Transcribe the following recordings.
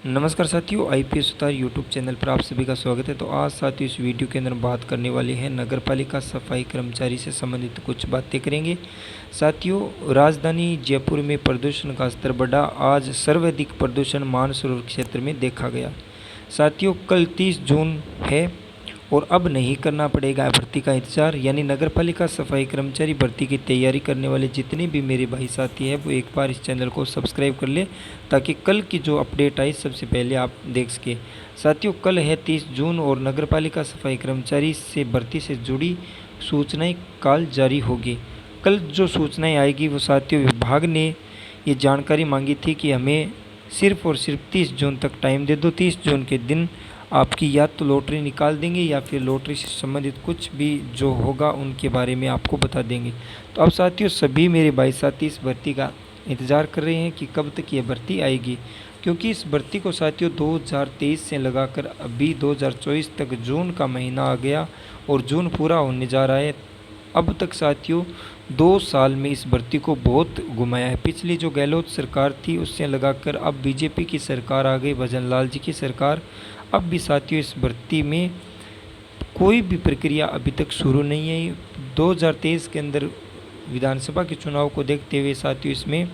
नमस्कार साथियों, IPS Sutar YouTube channel पर आप सभी का स्वागत है। तो आज साथियों इस वीडियो के अंदर बात करने वाले हैं नगर पालिका सफाई कर्मचारी से संबंधित कुछ बातें करेंगे। साथियों, राजधानी जयपुर में प्रदूषण का स्तर बढ़ा। आज सर्वाधिक प्रदूषण मानसरोवर क्षेत्र में देखा गया। साथियों, कल 30 जून है और अब नहीं करना पड़ेगा भर्ती का इंतजार। यानी नगरपालिका सफाई कर्मचारी भर्ती की तैयारी करने वाले जितने भी मेरे भाई साथी हैं वो एक बार इस चैनल को सब्सक्राइब कर ले, ताकि कल की जो अपडेट आई सबसे पहले आप देख सकें। साथियों, कल है 30 जून और नगरपालिका सफाई कर्मचारी से भर्ती से जुड़ी सूचनाएं कल जारी होगी। कल जो सूचनाएं आएगी वो साथियों, विभाग ने ये जानकारी मांगी थी कि हमें सिर्फ़ और सिर्फ 30 जून तक टाइम दे दो। 30 जून के दिन आपकी या तो लॉटरी निकाल देंगे या फिर लॉटरी से संबंधित कुछ भी जो होगा उनके बारे में आपको बता देंगे। तो अब साथियों, सभी मेरे भाई साथी इस भर्ती का इंतज़ार कर रहे हैं कि कब तक ये भर्ती आएगी, क्योंकि इस भर्ती को साथियों 2023 से लगाकर अभी 2024 तक जून का महीना आ गया और जून पूरा होने जा रहा है। अब तक साथियों 2 साल में इस भर्ती को बहुत घुमाया है। पिछली जो गहलोत सरकार थी उससे लगाकर अब बीजेपी की सरकार आ गई, भजन लाल जी की सरकार। अब भी साथियों इस भर्ती में कोई भी प्रक्रिया अभी तक शुरू नहीं है। 2023 के अंदर विधानसभा के चुनाव को देखते हुए साथियों इसमें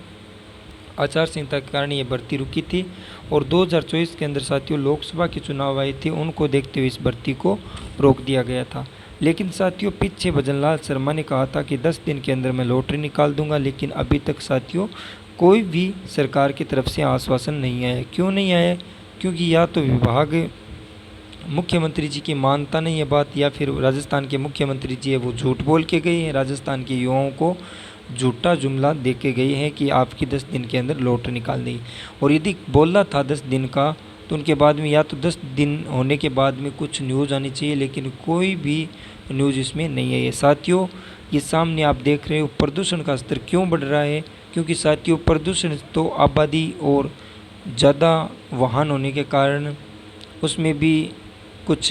आचार संहिता के कारण ये भर्ती रुकी थी और 2024 के अंदर साथियों लोकसभा के चुनाव आए थे, उनको देखते हुए इस भर्ती को रोक दिया गया था। लेकिन साथियों पीछे भजनलाल शर्मा ने कहा था कि 10 दिन के अंदर मैं लॉटरी निकाल दूंगा, लेकिन अभी तक साथियों कोई भी सरकार की तरफ से आश्वासन नहीं आया। क्यों नहीं आया? क्योंकि या तो विभाग मुख्यमंत्री जी की मानता नहीं है बात, या फिर राजस्थान के मुख्यमंत्री जी है वो झूठ बोल के गए हैं, राजस्थान के युवाओं को झूठा जुमला दे के गए हैं कि आपकी 10 दिन के अंदर लॉटरी निकाल देंगे। और यदि बोला था 10 दिन का, तो उनके बाद में या तो 10 दिन होने के बाद में कुछ न्यूज़ आनी चाहिए, लेकिन कोई भी न्यूज़ इसमें नहीं है। ये साथियों ये सामने आप देख रहे हो प्रदूषण का स्तर क्यों बढ़ रहा है, क्योंकि साथियों प्रदूषण तो आबादी और ज़्यादा वाहन होने के कारण उसमें भी कुछ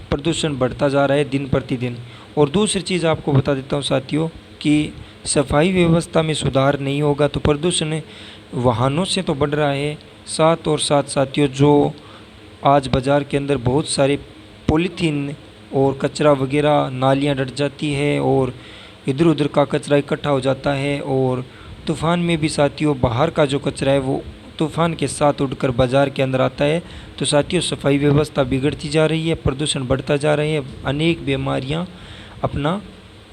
प्रदूषण बढ़ता जा रहा है दिन प्रतिदिन। और दूसरी चीज़ आपको बता देता हूँ साथियों कि सफाई व्यवस्था में सुधार नहीं होगा तो प्रदूषण वाहनों से तो बढ़ रहा है, साथ और साथ साथियों जो आज बाज़ार के अंदर बहुत सारे पॉलीथीन और कचरा वगैरह नालियाँ डट जाती है और इधर उधर का कचरा इकट्ठा हो जाता है, और तूफ़ान में भी साथियों बाहर का जो कचरा है वो तूफ़ान के साथ उड़कर बाज़ार के अंदर आता है। तो साथियों सफाई व्यवस्था बिगड़ती जा रही है, प्रदूषण बढ़ता जा रहा है, अनेक बीमारियां अपना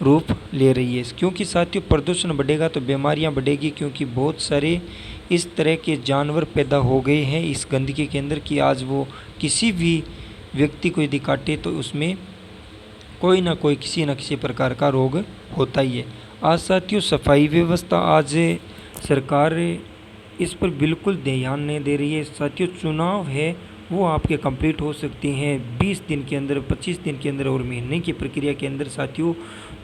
रूप ले रही है। क्योंकि साथियों प्रदूषण बढ़ेगा तो बीमारियां बढ़ेगी, क्योंकि बहुत सारे इस तरह के जानवर पैदा हो गए हैं इस गंदगी के अंदर कि आज वो किसी भी व्यक्ति को यदि काटे तो उसमें कोई ना कोई किसी न किसी प्रकार का रोग होता ही है। आज साथियों सफाई व्यवस्था आज सरकार इस पर बिल्कुल ध्यान नहीं दे रही है। साथियों चुनाव है वो आपके कंप्लीट हो सकते हैं 20 दिन के अंदर, 25 दिन के अंदर और महीने की प्रक्रिया के अंदर साथियों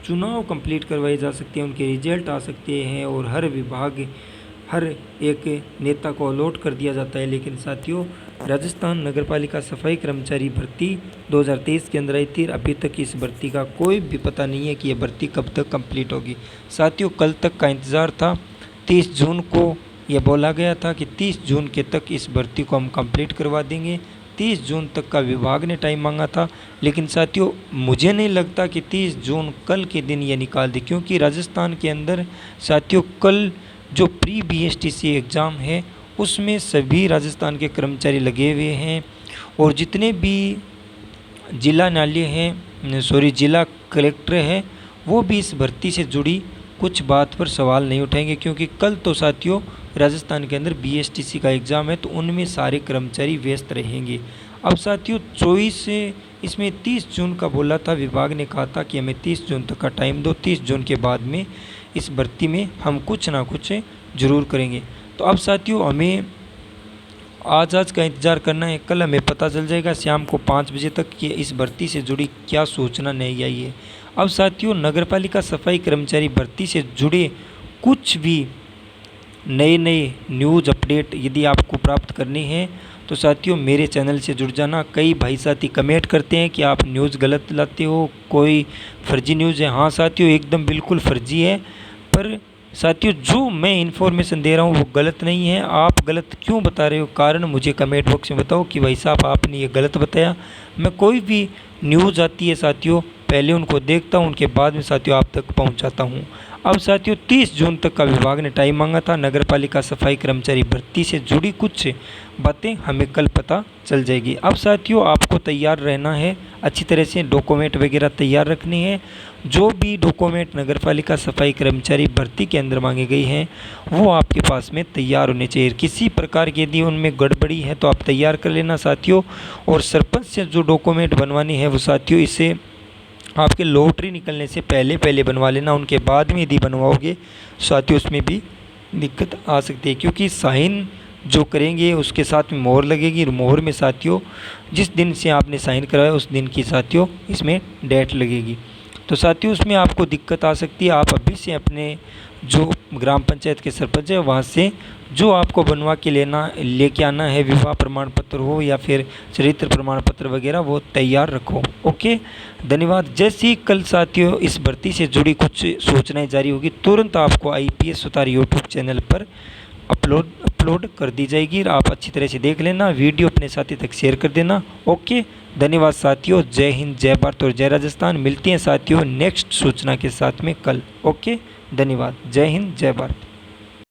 चुनाव कंप्लीट करवाए जा सकते हैं, उनके रिजल्ट आ सकते हैं और हर विभाग हर एक नेता को अलॉट कर दिया जाता है। लेकिन साथियों राजस्थान नगरपालिका सफाई कर्मचारी भर्ती 2023 के अंदर आई थी, अभी तक इस भर्ती का कोई भी पता नहीं है कि यह भर्ती कब तक कंप्लीट होगी। साथियों कल तक का इंतज़ार था, 30 जून को यह बोला गया था कि 30 जून के तक इस भर्ती को हम कंप्लीट करवा देंगे। 30 जून तक का विभाग ने टाइम मांगा था, लेकिन साथियों मुझे नहीं लगता कि 30 जून कल के दिन ये निकाल दे, क्योंकि राजस्थान के अंदर साथियों कल जो प्री बीएसटीसी एग्ज़ाम है उसमें सभी राजस्थान के कर्मचारी लगे हुए हैं और जितने भी जिला न्यायालय हैं जिला कलेक्टर हैं वो भी इस भर्ती से जुड़ी कुछ बात पर सवाल नहीं उठाएंगे, क्योंकि कल तो साथियों राजस्थान के अंदर बीएसटीसी का एग्ज़ाम है तो उनमें सारे कर्मचारी व्यस्त रहेंगे। अब साथियों 24 से इसमें 30 जून का बोला था, विभाग ने कहा था कि हमें 30 जून तक का टाइम दो, 30 जून के बाद में इस भर्ती में हम कुछ ना कुछ ज़रूर करेंगे। तो अब साथियों हमें आज का इंतज़ार करना है, कल हमें पता चल जाएगा शाम को 5 बजे तक कि इस भर्ती से जुड़ी क्या सूचना नहीं आई है। अब साथियों नगरपालिका सफाई कर्मचारी भर्ती से जुड़े कुछ भी नए न्यूज़ अपडेट यदि आपको प्राप्त करनी है तो साथियों मेरे चैनल से जुड़ जाना। कई भाई साथी कमेंट करते हैं कि आप न्यूज़ गलत लाते हो, कोई फर्जी न्यूज़ है। हाँ साथियों एकदम बिल्कुल फर्जी है, पर साथियों जो मैं इन्फॉर्मेशन दे रहा हूँ वो गलत नहीं है। आप गलत क्यों बता रहे हो, कारण मुझे कमेंट बॉक्स में बताओ कि भाई साहब आपने ये गलत बताया। मैं कोई भी न्यूज़ आती है साथियों, पहले उनको देखता हूँ, उनके बाद में साथियों आप तक पहुँचाता हूँ। अब साथियों 30 जून तक का विभाग ने टाइम मांगा था। नगर पालिका सफाई कर्मचारी भर्ती से जुड़ी कुछ बातें हमें कल पता चल जाएगी। अब साथियों आपको तैयार रहना है, अच्छी तरह से डॉक्यूमेंट वगैरह तैयार रखने हैं। जो भी डॉक्यूमेंट नगर पालिका सफाई कर्मचारी भर्ती के अंदर मांगे गए हैं वो आपके पास में तैयार होने चाहिए। किसी प्रकार की यदि उनमें गड़बड़ी है तो आप तैयार कर लेना साथियों। और सरपंच से जो डॉक्यूमेंट बनवाने हैं वो साथियों इसे आपके लॉटरी निकलने से पहले पहले बनवा लेना। उनके बाद में यदि बनवाओगे साथियों उसमें भी दिक्कत आ सकती है, क्योंकि साइन जो करेंगे उसके साथ में मोहर लगेगी। मोहर में साथियों जिस दिन से आपने साइन कराया उस दिन की साथियों इसमें डेट लगेगी। तो साथियों उसमें आपको दिक्कत आ सकती है। आप अभी से अपने जो ग्राम पंचायत के सरपंच है वहाँ से जो आपको बनवा के लेके आना है, विवाह प्रमाण पत्र हो या फिर चरित्र प्रमाण पत्र वगैरह, वो तैयार रखो। ओके, धन्यवाद। जैसे ही कल साथियों इस भर्ती से जुड़ी कुछ सूचनाएं जारी होगी तुरंत आपको IPS सुतार यूट्यूब चैनल पर अपलोड कर दी जाएगी। आप अच्छी तरह से देख लेना, वीडियो अपने साथी तक शेयर कर देना। ओके, धन्यवाद साथियों। जय हिंद, जय भारत और जय राजस्थान। मिलती हैं साथियों नेक्स्ट सूचना के साथ में कल। ओके, धन्यवाद। जय हिंद, जय भारत।